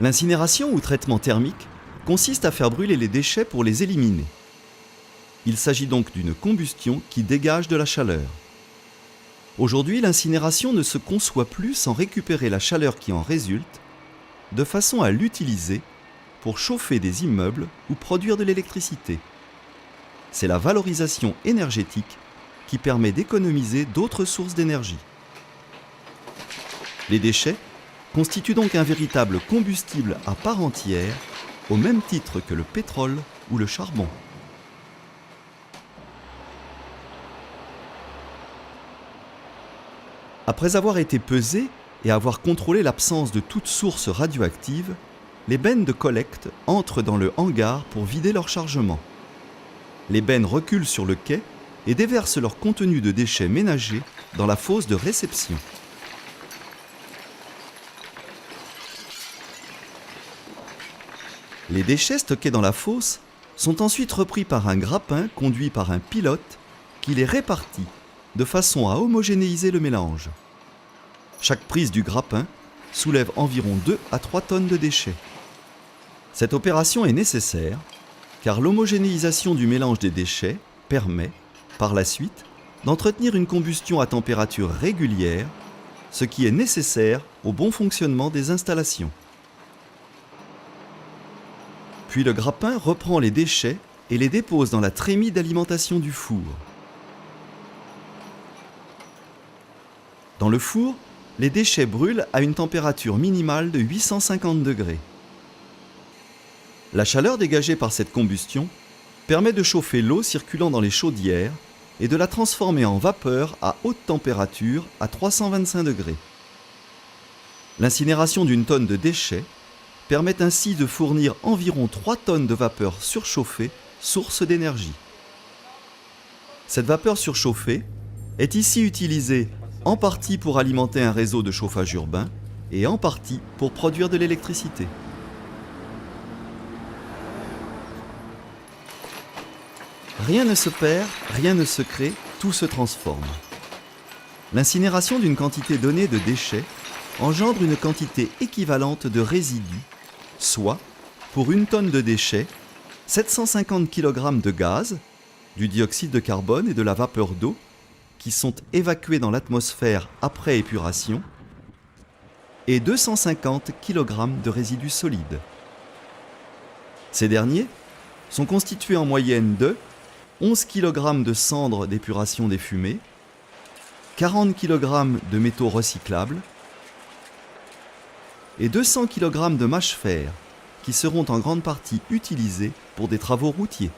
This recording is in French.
L'incinération ou traitement thermique consiste à faire brûler les déchets pour les éliminer. Il s'agit donc d'une combustion qui dégage de la chaleur. Aujourd'hui, l'incinération ne se conçoit plus sans récupérer la chaleur qui en résulte, de façon à l'utiliser pour chauffer des immeubles ou produire de l'électricité. C'est la valorisation énergétique qui permet d'économiser d'autres sources d'énergie. Les déchets constituent donc un véritable combustible à part entière, au même titre que le pétrole ou le charbon. Après avoir été pesés et avoir contrôlé l'absence de toute source radioactive, les bennes de collecte entrent dans le hangar pour vider leur chargement. Les bennes reculent sur le quai et déversent leur contenu de déchets ménagers dans la fosse de réception. Les déchets stockés dans la fosse sont ensuite repris par un grappin conduit par un pilote qui les répartit de façon à homogénéiser le mélange. Chaque prise du grappin soulève environ 2 à 3 tonnes de déchets. Cette opération est nécessaire car l'homogénéisation du mélange des déchets permet, par la suite, d'entretenir une combustion à température régulière, ce qui est nécessaire au bon fonctionnement des installations. Puis le grappin reprend les déchets et les dépose dans la trémie d'alimentation du four. Dans le four, les déchets brûlent à une température minimale de 850 degrés. La chaleur dégagée par cette combustion permet de chauffer l'eau circulant dans les chaudières et de la transformer en vapeur à haute température à 325 degrés. L'incinération d'une tonne de déchets permet ainsi de fournir environ 3 tonnes de vapeur surchauffée, source d'énergie. Cette vapeur surchauffée est ici utilisée en partie pour alimenter un réseau de chauffage urbain et en partie pour produire de l'électricité. Rien ne se perd, rien ne se crée, tout se transforme. L'incinération d'une quantité donnée de déchets engendre une quantité équivalente de résidus, soit, pour une tonne de déchets, 750 kg de gaz, du dioxyde de carbone et de la vapeur d'eau, qui sont évacués dans l'atmosphère après épuration, et 250 kg de résidus solides. Ces derniers sont constitués en moyenne de 11 kg de cendres d'épuration des fumées, 40 kg de métaux recyclables et 200 kg de mâches fer qui seront en grande partie utilisés pour des travaux routiers.